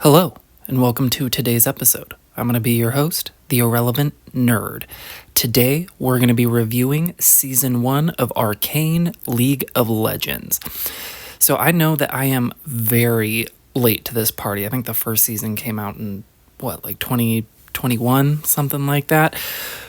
Hello, and welcome to today's episode. I'm going to be your host, the Irrelevant Nerd. Today, we're going to be reviewing Season 1 of Arcane League of Legends. So I know that I am very late to this party. I think the first season came out in, 2021, something like that.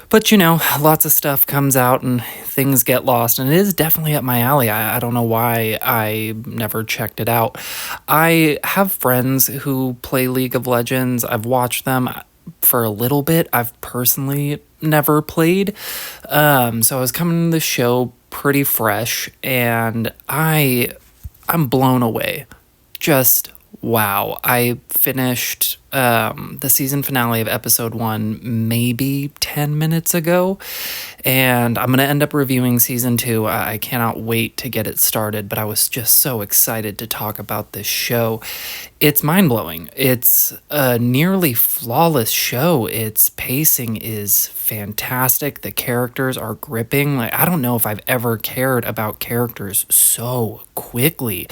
But, lots of stuff comes out and things get lost, and it is definitely up my alley. I don't know why I never checked it out. I have friends who play League of Legends. I've watched them for a little bit. I've personally never played. So I was coming to the show pretty fresh, and I'm blown away. Just wow. I finished the season finale of episode 1 maybe 10 minutes ago, and I'm going to end up reviewing season 2. I cannot wait to get it started, but I was just so excited to talk about this show. It's mind-blowing. It's a nearly flawless show. Its pacing is fantastic. The characters are gripping. I don't know if I've ever cared about characters so quickly.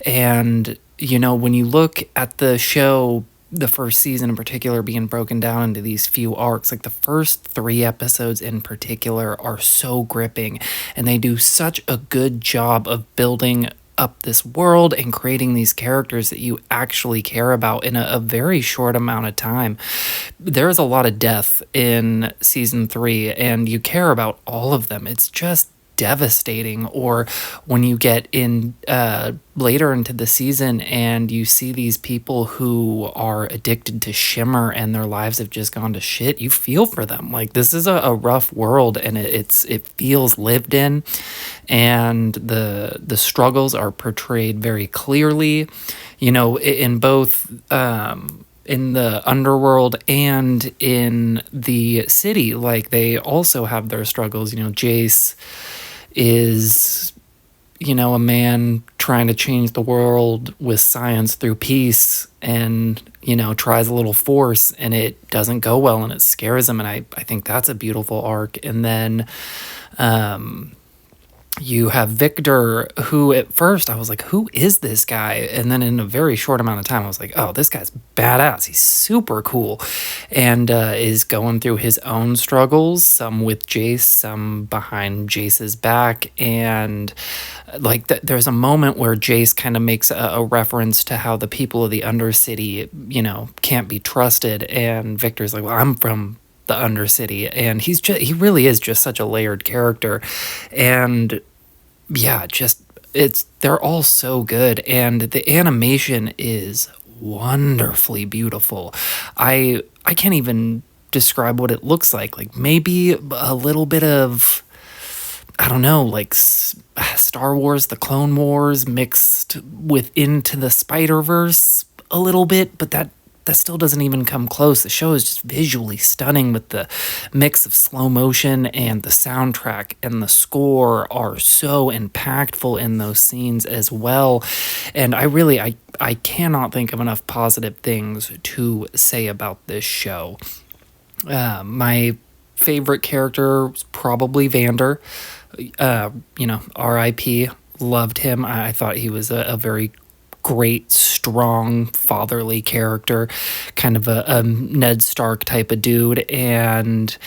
And when you look at the show, the first season in particular being broken down into these few arcs, the first 3 episodes in particular are so gripping, and they do such a good job of building up this world and creating these characters that you actually care about in a very short amount of time. There's a lot of death in season 3, and you care about all of them. It's just devastating. Or when you get in later into the season and you see these people who are addicted to shimmer and their lives have just gone to shit, you feel for them. This is a rough world, and it feels lived in, and the struggles are portrayed very clearly, in both in the underworld and in the city. They also have their struggles. Jace is, a man trying to change the world with science through peace, and, tries a little force, and it doesn't go well, and it scares him, and I think that's a beautiful arc. And then you have Victor, who at first I was like, who is this guy? And then in a very short amount of time, I was like, oh, this guy's badass. He's super cool, and is going through his own struggles, some with Jace, some behind Jace's back. And there's a moment where Jace kind of makes a reference to how the people of the Undercity, can't be trusted. And Victor's like, well, I'm from the Undercity, and he really is just such a layered character. And yeah, they're all so good, and the animation is wonderfully beautiful. I can't even describe what it looks like. Maybe a little bit of, I don't know, Star Wars, the Clone Wars mixed with Into the Spider-Verse a little bit, but that still doesn't even come close. The show is just visually stunning, with the mix of slow motion, and the soundtrack and the score are so impactful in those scenes as well. And I cannot think of enough positive things to say about this show. My favorite character was probably Vander. R.I.P. Loved him. I thought he was a very great, strong, fatherly character, kind of a Ned Stark type of dude. And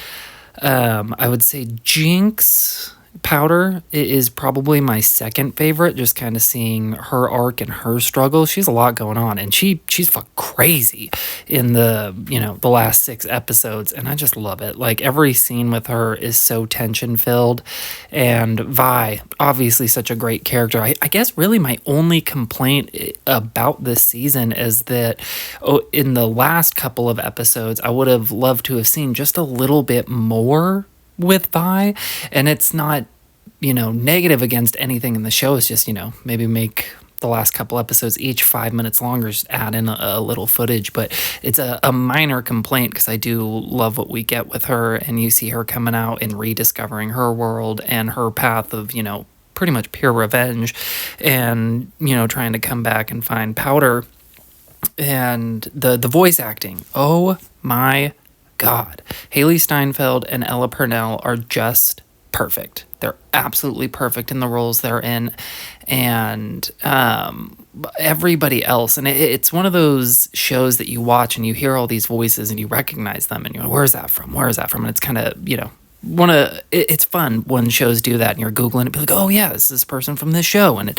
I would say Jinx Powder is probably my second favorite, just kind of seeing her arc and her struggle. She's a lot going on, and she's crazy in the last 6 episodes, and I just love it. Every scene with her is so tension filled. And Vi, obviously such a great character. I guess really my only complaint about this season is that in the last couple of episodes, I would have loved to have seen just a little bit more with Vi. And it's not, negative against anything in the show. It's just, maybe make the last couple episodes each 5 minutes longer, just add in a little footage. But it's a minor complaint, because I do love what we get with her, and you see her coming out and rediscovering her world and her path of, pretty much pure revenge, and, trying to come back and find Powder. And the voice acting, oh my God. Haley Steinfeld and Ella Purnell are just perfect. They're absolutely perfect in the roles they're in. And everybody else. And it's one of those shows that you watch and you hear all these voices and you recognize them and you're like, where's that from? Where is that from? And it's kind of, it's fun when shows do that and you're Googling it, be like, oh yeah, it's this person from this show. And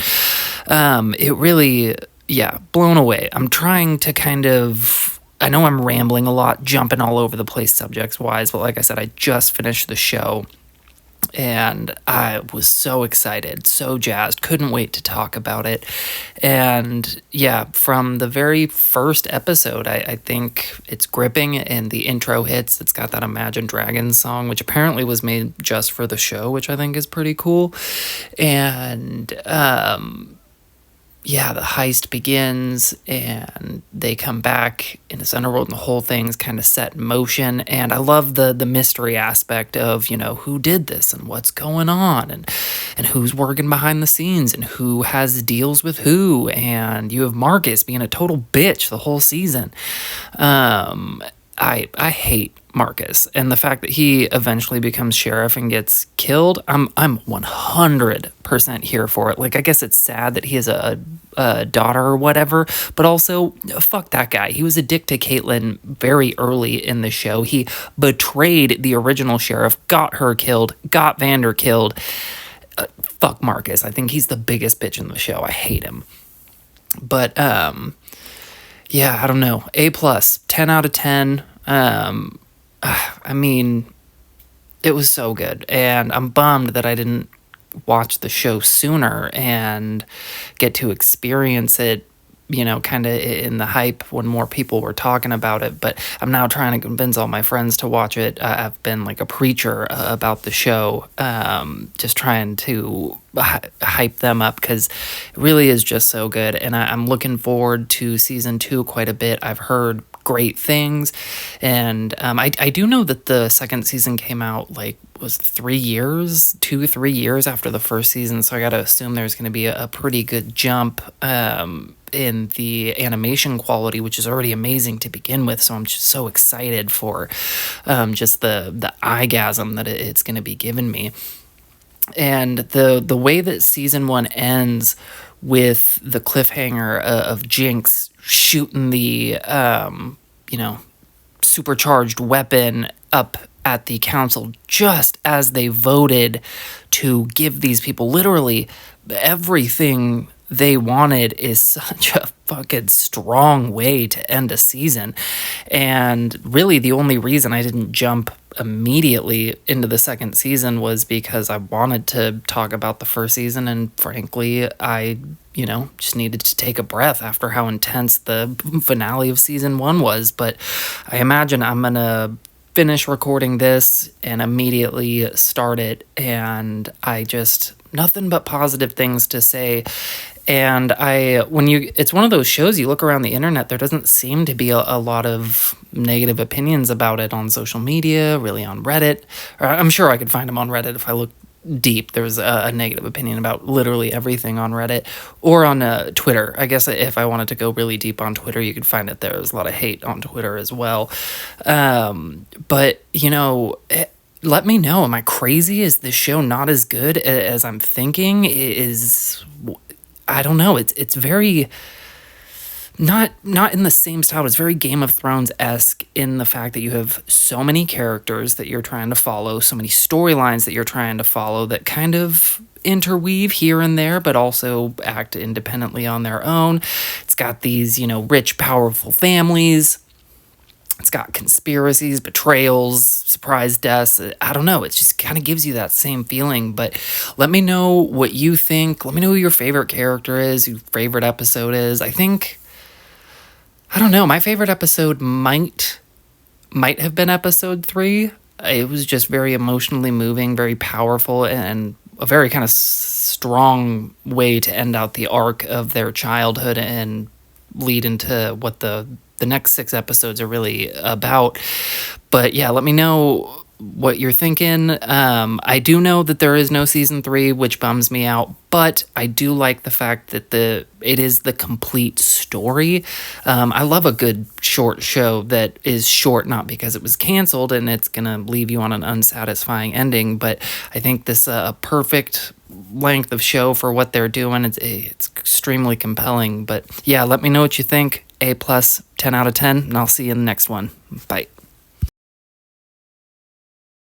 it really, yeah, blown away. I'm trying to I know I'm rambling a lot, jumping all over the place subjects wise, but like I said, I just finished the show. And I was so excited, so jazzed, couldn't wait to talk about it. And yeah, from the very first episode, I think it's gripping, and the intro hits. It's got that Imagine Dragons song, which apparently was made just for the show, which I think is pretty cool. And yeah, the heist begins and they come back in this underworld and the whole thing's kind of set in motion. And I love the mystery aspect of, who did this and what's going on and who's working behind the scenes and who has deals with who. And you have Marcus being a total bitch the whole season. I hate Marcus, and the fact that he eventually becomes sheriff and gets killed, I'm 100% here for it. Like, I guess it's sad that he has a daughter or whatever, but also, fuck that guy. He was a dick to Caitlyn very early in the show. He betrayed the original sheriff, got her killed, got Vander killed. Fuck Marcus. I think he's the biggest bitch in the show. I hate him. But, yeah, I don't know. A+, 10 out of 10. I mean, it was so good, and I'm bummed that I didn't watch the show sooner and get to experience it, kind of in the hype when more people were talking about it. But I'm now trying to convince all my friends to watch it. I've been like a preacher about the show, just trying to hype them up because it really is just so good. And I'm looking forward to season 2 quite a bit. I've heard great things, and I do know that the second season came out was 3 years after the first season, so I gotta assume there's gonna be a pretty good jump in the animation quality, which is already amazing to begin with. So I'm just so excited for just the eyegasm that it's gonna be giving me. And the way that season 1 ends with the cliffhanger of Jinx shooting the supercharged weapon up at the council just as they voted to give these people literally everything they wanted is such a fucking strong way to end a season. And really the only reason I didn't jump immediately into the second season was because I wanted to talk about the first season, and frankly I just needed to take a breath after how intense the finale of season 1 was. But I imagine I'm gonna finish recording this and immediately start it, and I just nothing but positive things to say. And it's one of those shows, you look around the internet, there doesn't seem to be a lot of negative opinions about it on social media, really on Reddit. Or I'm sure I could find them on Reddit if I look deep. There's a negative opinion about literally everything on Reddit or on Twitter. I guess if I wanted to go really deep on Twitter, you could find it there. There's a lot of hate on Twitter as well. But, let me know. Am I crazy? Is this show not as good as I'm thinking? I don't know. It's very not in the same style. It's very Game of Thrones-esque in the fact that you have so many characters that you're trying to follow, so many storylines that you're trying to follow that kind of interweave here and there, but also act independently on their own. It's got these, rich, powerful families. It's got conspiracies, betrayals, surprise deaths. I don't know. It just kind of gives you that same feeling. But let me know what you think. Let me know who your favorite character is, who your favorite episode is. I don't know. My favorite episode might have been episode 3. It was just very emotionally moving, very powerful, and a very kind of strong way to end out the arc of their childhood and lead into what the next 6 episodes are really about. But yeah, let me know what you're thinking. I do know that there is no season 3, which bums me out, but I do like the fact that it is the complete story. I love a good short show that is short, not because it was canceled and it's gonna leave you on an unsatisfying ending, but I think this perfect length of show for what they're doing. It's extremely compelling. But yeah, let me know what you think. A plus, 10 out of 10, and I'll see you in the next one. Bye.